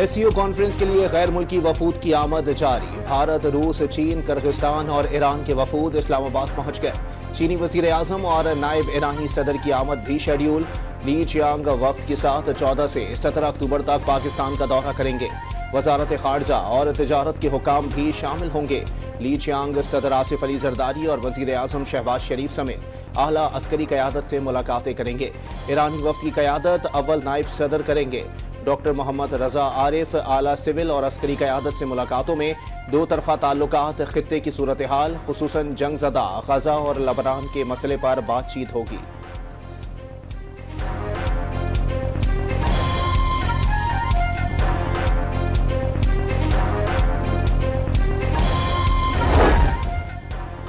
SCO conference के लिए गैर मुल्की वफूद की आमद जारी। भारत, रूस, चीन, किर्गिस्तान और ईरान के वफूद इस्लामाबाद पहुंच गए। चीनी वजीर आजम और नायब ईरानी सदर की आमद भी शेड्यूल। ली चियांग वफ्द के साथ 14 से 17 अक्टूबर तक पाकिस्तान का दौरा करेंगे। वजारत खारजा और तिजारत के हुकाम भी शामिल होंगे। ली चियांग सदर आसिफ अली जरदारी और वजीर आजम शहबाज शरीफ समेत आला अस्करी क़यादत से मुलाकातें करेंगे। ईरानी वफ्द की क़यादत अव्वल नायब सदर करेंगे। डॉक्टर मोहम्मद रजा आरिफ आला सिविल और अस्करी क़यादत से मुलाकातों में दो तरफा ताल्लुकात, खित्ते की सूरत हाल, खुसूसन जंगज़दा गजा और लबनान के मसले पर बातचीत होगी।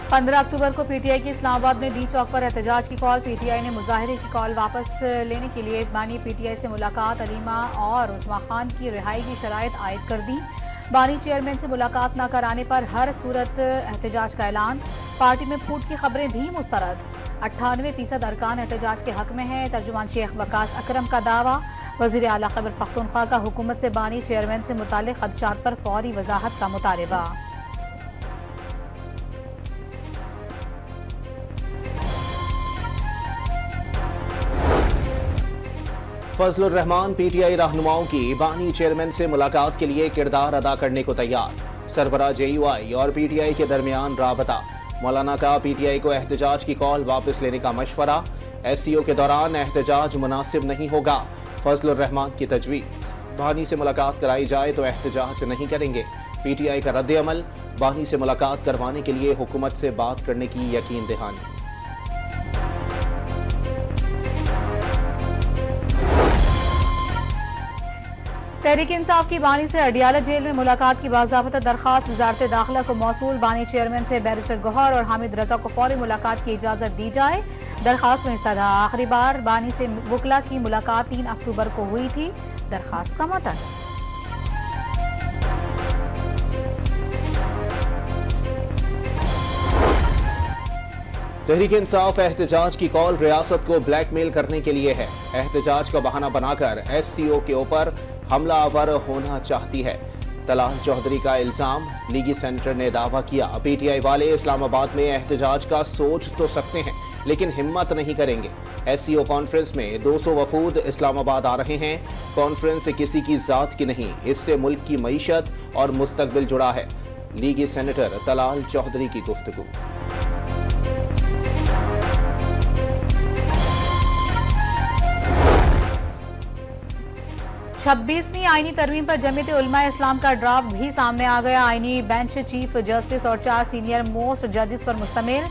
पंद्रह अक्टूबर को PTI की इस्लामाबाद में डी चौक पर एहतजाज की कॉल। PTI ने मुजाहरे की कॉल वापस लेने के लिए बानी PTI से मुलाकात, अलीमा और उस्मा खान की रिहाई की शराइत आयद कर दी। बानी चेयरमैन से मुलाकात न कराने पर हर सूरत एहतजाज का ऐलान। पार्टी में फूट की खबरें भी मुस्तरद। 98% अरकान एहतजाज के हक में है। तर्जुमान शेख वकास अकरम का दावा। वजीर आला खैबर पख्तूनख्वा का हुकूमत से बानी चेयरमैन से मुताल्लिक खदशात पर फौरी वजाहत का मुतालबा। फजलुर रहमान PTI रहनुमाओं की बानी चेयरमैन से मुलाकात के लिए किरदार अदा करने को तैयार। सरबराह JUI और PTI के दरमियान राबता। मौलाना का PTI को एहतजाज की कॉल वापस लेने का मशवरा। SCO के दौरान एहतजाज मुनासिब नहीं होगा। फजलुर रहमान की तजवीज़। बानी से मुलाकात कराई जाए तो एहतजाज नहीं करेंगे। PTI का रद्द अमल। बानी से मुलाकात करवाने के लिए हुकूमत से बात करने की यकीन दहानी। तहरीक इंसाफ की बानी से अडियाला जेल में मुलाकात की बाज़ाबता दरख्वास्त। वजारत दाखिला को मौसूल। बानी चेयरमैन से बैरिस्टर गौहर और हामिद रजा को फौरी मुलाकात की इजाज़त दी जाए। दरख्वास्त में इस्ता था आखिरी बार बानी से वकला की मुलाकात 3 अक्टूबर को हुई थी। दरख्वास्त का मतन। तहरीक इंसाफ एहतजाज की कॉल रियासत को ब्लैकमेल करने के लिए है। एहतजाज का बहाना बनाकर SCO के ऊपर हमलावर होना चाहती है। तलाल चौधरी का इल्जाम। लीगी सेंटर ने दावा किया PTI वाले इस्लामाबाद में एहतजाज का सोच तो सकते हैं लेकिन हिम्मत नहीं करेंगे। SCO कॉन्फ्रेंस में 200 वफूद इस्लामाबाद आ रहे हैं। कॉन्फ्रेंस किसी की जात की नहीं, इससे मुल्क की मईशत और मुस्तकबिल जुड़ा है। लीगी सेनेटर तलाल चौधरी की गुफ्तगू। 26वीं आईनी तरमीम पर जमीयत उलमा इस्लाम का ड्राफ्ट भी सामने आ गया। आईनी बेंच चीफ जस्टिस और 4 सीनियर मोस्ट जजेस पर मुश्तमिल।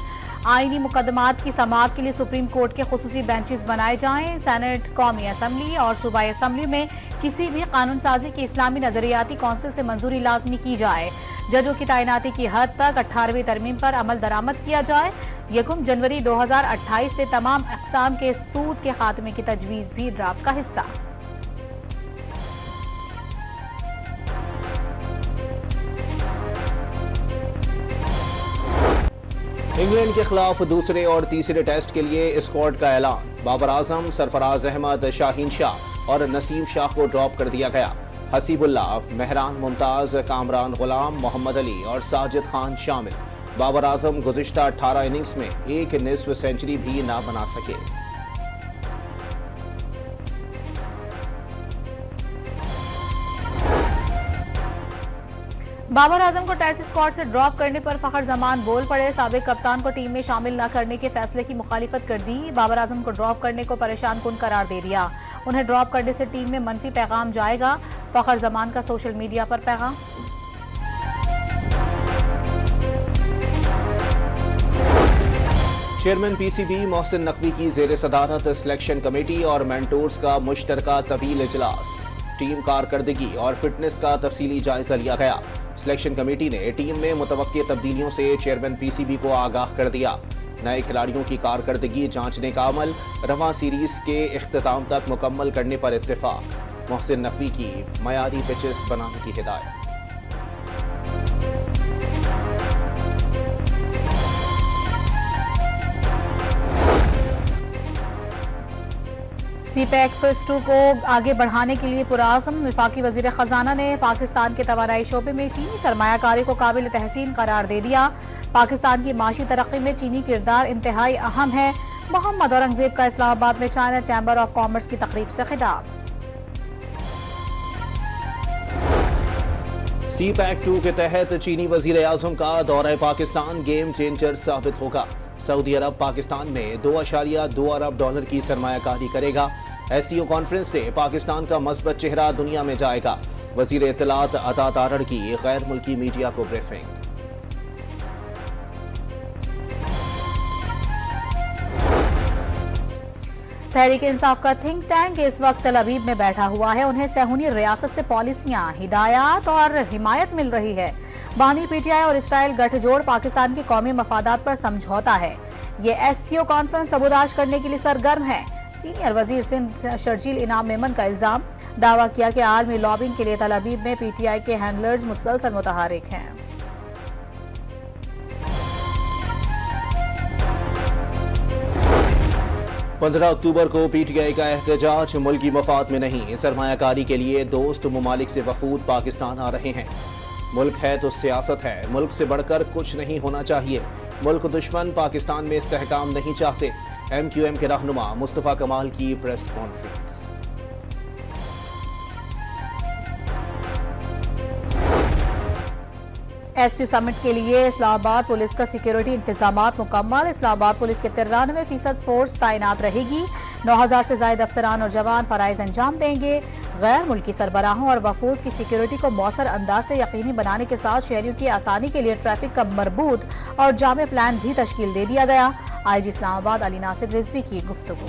आईनी मुकदमात की समाअत के लिए सुप्रीम कोर्ट के खुसूसी बेंचेस बनाए जाएं। सेनेट, कौमी असम्बली और सूबाई असम्बली में किसी भी कानून साजी की इस्लामी नजरियाती कौंसिल से मंजूरी लाजमी की जाए। जजों की तैनाती की हद तक 18वीं तरमीम पर अमल दरामद किया जाए। 1 जनवरी 2028 से तमाम अक़साम के सूद के खात्मे की तजवीज़ भी ड्राफ्ट का हिस्सा। इंग्लैंड के खिलाफ दूसरे और तीसरे टेस्ट के लिए स्क्वाड का ऐलान। बाबर आजम, सरफराज अहमद, शाहीन शाह और नसीम शाह को ड्रॉप कर दिया गया। हसीबुल्लाह, मेहरान मुमताज, कामरान गुलाम, मोहम्मद अली और साजिद खान शामिल। बाबर आजम गुज़िश्ता 18 इनिंग्स में एक निस्फ सेंचुरी भी ना बना सके। बाबर आजम को टेस्ट स्क्वाड से ड्रॉप करने पर फखर जमान बोल पड़े। साबिक कप्तान को टीम में शामिल न करने के फैसले की मुखालिफत कर दी। बाबर आजम को ड्रॉप करने को परेशान कुन करार दे दिया। उन्हें ड्रॉप करने से टीम में मनफी पैगाम जाएगा। फखर जमान का सोशल मीडिया पर पैगाम। चेयरमैन PCB मोहसिन नकवी की जेर सदारत सिलेक्शन कमेटी और मेंटोर्स का मुश्तरका तवील इजलास। टीम कारकर्दगी और फिटनेस का तफसीली जायजा लिया गया। सिलेक्शन कमेटी ने टीम में मुतवक्की तब्दीलियों से चेयरमैन PCB को आगाह कर दिया। नए खिलाड़ियों की कारकर्दगी जांचने का अमल रवां सीरीज के इख्तिताम तक मुकम्मल करने पर इत्तेफाक। मोहसिन नकवी की मयारी पिचेस बनाने की हिदायत। सीपैक फेज 2 को आगे बढ़ाने के लिए पुरआज़म वफाकी वजीर खजाना ने पाकिस्तान के तवानाई शोबे में चीनी सरमायाकारी को काबिल तहसीन करार दे दिया। पाकिस्तान की माशी तरक्की में चीनी किरदार इंतहाई अहम है। मोहम्मद औरंगजेब का इस्लामाबाद में चाइना चैम्बर ऑफ कॉमर्स की तकरीब से खिताब। सीपैक 2 के तहत चीनी वजीर आजम का दौरा पाकिस्तान गेम चेंजर साबित होगा। सऊदी अरब पाकिस्तान में $2.2 अरब की सरमायाकारी करेगा। एससीओ कॉन्फ्रेंस से पाकिस्तान का मस्बत चेहरा दुनिया में जाएगा। वजीर इत्तलात अता तारड़ की गैर मुल्की मीडिया को ब्रीफिंग। तहरीक इंसाफ का थिंक टैंक इस वक्त तल अवीव में बैठा हुआ है। उन्हें सहूनी रियासत से पॉलिसियां, हिदायत और हिमायत मिल रही है। बानी पीटीआई और इसराइल गठजोड़ पाकिस्तान के कौमी मफादात पर समझौता है। ये एससीओ कॉन्फ्रेंस सबूदाश करने के लिए सरगर्म है। सीनियर वजीर सिंध शर्जील इनाम मेमन का इल्जाम, दावा किया कि आलमी लॉबिंग के लिए तल अवीव में पीटीआई के हैंडलर्स मुसलसल मुतहरिक हैं। पंद्रह अक्टूबर को पीटीआई का एहतजाज मुल्की मफाद में नहीं, सरमायाकारी के लिए दोस्त ममालिक से वफूद पाकिस्तान आ रहे हैं। मुल्क है तो सियासत है, मुल्क से बढ़कर कुछ नहीं होना चाहिए। मुल्क दुश्मन पाकिस्तान में इस्तेहकाम नहीं चाहते। MQM के रहनुमा मुस्तफा कमाल की प्रेस कॉन्फ्रेंस। एससी समिट के लिए इस्लामाबाद पुलिस का सिक्योरिटी इंतजामात मुकम्मल। इस्लामाबाद पुलिस के 93% फोर्स तैनात रहेगी। 9000 से ज्यादा अफसरान और जवान फराइज अंजाम देंगे। गैर मुल्की सरबराहों और वफूद की सिक्योरिटी को मौसर अंदाज से यकीनी बनाने के साथ शहरियों की आसानी के लिए ट्रैफिक का मरबूत और जामे प्लान भी तश्कील दे दिया गया। IG इस्लामाबाद अली नासिर रिजवी की गुफ्तगू।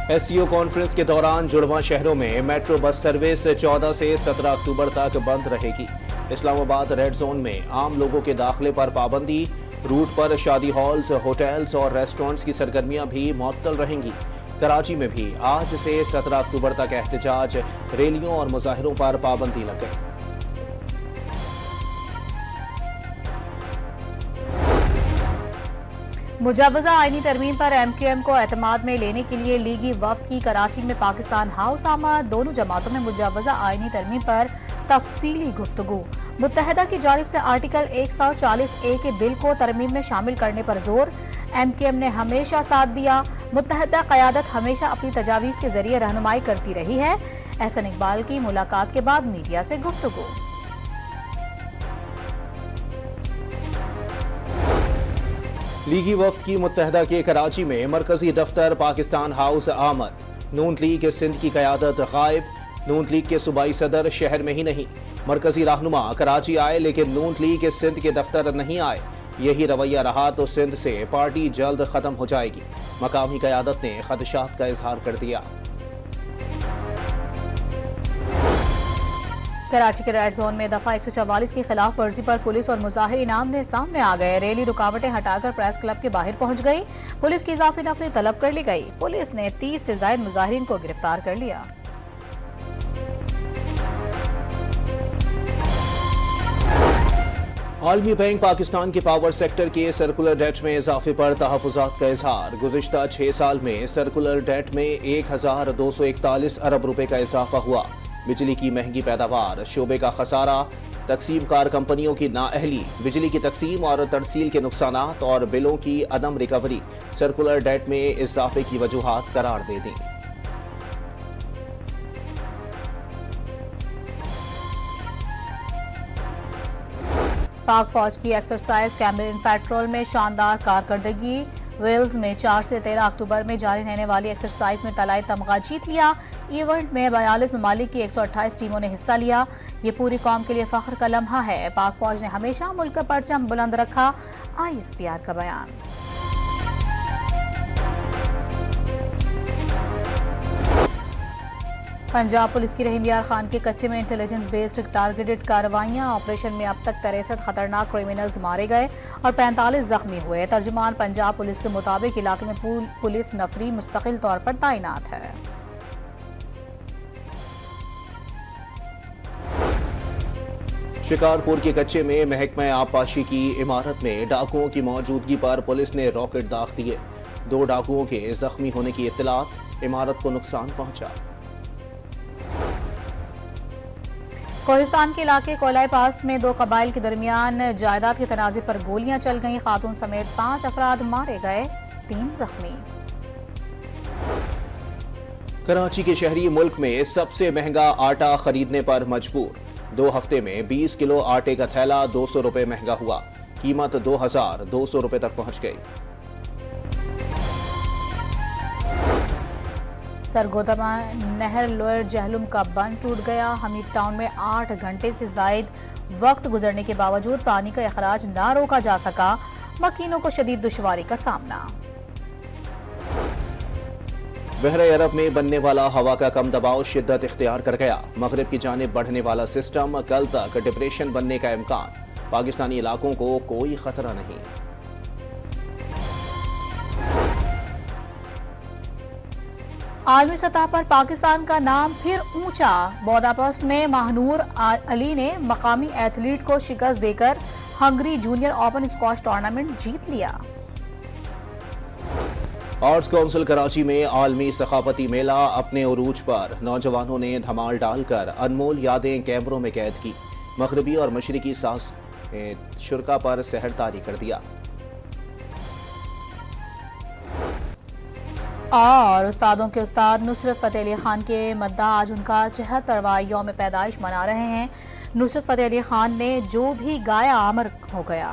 एससीओ कॉन्फ्रेंस के दौरान जुड़वा शहरों में मेट्रो बस सर्विस 14 से 17 अक्टूबर तक बंद रहेगी। इस्लामाबाद रेड जोन में आम लोगों के दाखिले पर पाबंदी। रूट पर शादी हॉल्स, होटल्स और रेस्टोरेंट्स की सरगर्मियां भी मुअत्तल रहेंगी। कराची में भी आज से 17 अक्टूबर तक एहतजाज, रैलियों और मुजाहिरों पर पाबंदी लग गई। मुजवजा आईनी तरमीम पर MQM को एतमाद में लेने के लिए लीगी वफ्द की कराची में पाकिस्तान हाउस आमद। दोनों जमातों में मुजवजा आईनी तरमीम पर तफसीली गुफ्तगू। मुत्तहदा की जानिब से आर्टिकल 140A के बिल को तरमीम में शामिल करने पर जोर। MQM ने हमेशा साथ दिया। मुत्तहदा क़यादत हमेशा अपनी तजावीज़ के जरिए रहनुमाई करती रही है। एहसन इकबाल की मुलाकात के बाद मीडिया से गुफ्तगू। लीगी वफ्द की मुत्तहदा के कराची में मरकजी दफ्तर पाकिस्तान हाउस आमद। नून लीग सिंध की क़यादत गायब। नून लीग के सूबाई सदर शहर में ही नहीं, मरकजी रहनुमा कराची आए लेकिन नून लीग सिंध के दफ्तर नहीं आए। यही रवैया रहा तो सिंध से पार्टी जल्द खत्म हो जाएगी। मकामी क़यादत ने खदशात का इजहार कर दिया। कराची के रेड जोन में दफा 144 की खिलाफ वर्जी पर पुलिस और मुजाहिरीन आमने सामने आ गए। रैली रुकावटें हटाकर प्रेस क्लब के बाहर पहुंच गई। पुलिस की इजाफी नफरी तलब कर ली गई। पुलिस ने 30 से ज्यादा मुजाहिरीन को गिरफ्तार कर लिया। आलमी बैंक पाकिस्तान के पावर सेक्टर के सर्कुलर डेट में इजाफे पर तहफ़्फ़ुज़ात का इजहार। गुज़िश्ता 6 साल में सर्कुलर डेट में 1241 अरब रुपए का इजाफा हुआ। बिजली की महंगी पैदावार, शोबे का खसारा, तकसीम कार कंपनियों की नाअहली, बिजली की तकसीम और तरसील के नुकसानात और बिलों की अदम रिकवरी सर्कुलर डेट में इजाफे की वजूहात करार दे दी। पाक फौज की एक्सरसाइज कैमरिन पेट्रोल में शानदार कारकर्दगी। वेल्स में 4 से 13 अक्टूबर में जारी रहने वाली एक्सरसाइज में तलाई तमगा जीत लिया। इवेंट में 42 ममालिक की 128 टीमों ने हिस्सा लिया। ये पूरी कौम के लिए फख्र का लम्हा है। पाक फौज ने हमेशा मुल्क का परचम बुलंद रखा। ISPR का बयान। पंजाब पुलिस की रहीम यार खान के कच्चे में इंटेलिजेंस बेस्ड टारगेटेड कार्रवाइयां। ऑपरेशन में अब तक 63 खतरनाक क्रिमिनल्स मारे गए और 45 जख्मी हुए। तर्जुमान पंजाब पुलिस के मुताबिक इलाके में पुलिस नफरी मुस्तकिल तौर पर तैनात है। शिकारपुर के कच्चे में महकमा आबपाशी की इमारत में डाकुओं की मौजूदगी पर पुलिस ने रॉकेट दाग दिए। 2 डाकुओं के जख्मी होने की इत्तलात, इमारत को नुकसान पहुंचा। कोहिस्तान के इलाके कोलाई पास में 2 कबाइल के दरमियान जायदाद के तनाज़े पर गोलियां चल गईं। खातून समेत 5 अफराद मारे गए, 3 जख्मी। कराची के शहरी मुल्क में सबसे महंगा आटा खरीदने पर मजबूर। 2 हफ्ते में 20 किलो आटे का थैला 200 रुपए महंगा हुआ। कीमत 2200 रुपए तक पहुंच गई। सरगोदा नहर लोअर जहलुम का बंद टूट गया। हमीद टाउन में 8 घंटे से जायद वक्त गुजरने के बावजूद पानी का अखराज ना रोका जा सका। मकीनों को शदीद दुश्वारी का सामना। बहरे अरब में बनने वाला हवा का कम दबाव शिद्दत इख्तियार कर गया। मगरिब की जानिब बढ़ने वाला सिस्टम, कल तक डिप्रेशन बनने का इम्कान। पाकिस्तानी इलाकों को कोई खतरा नहीं। आलमी सतह पर पाकिस्तान का नाम फिर ऊंचा। बुदापेस्ट में महानूर अली ने मकामी एथलीट को शिकस्त देकर Hungary junior open squash tournament जीत लिया। आर्ट्स काउंसिल कराची में आलमी सकाफती मेला अपने उरूज पर। नौजवानों ने धमाल डालकर अनमोल यादें कैमरों में कैद की। मगरबी और मशरिकी साज ने शुरका पर सहर तारी कर दिया। और उस्तादों के उस्ताद नुसरत फतेह अली खान के मद्दा आज उनका 74वां यौम पैदाइश मना रहे हैं। नुसरत फतेह अली खान ने जो भी गाया अमर हो गया।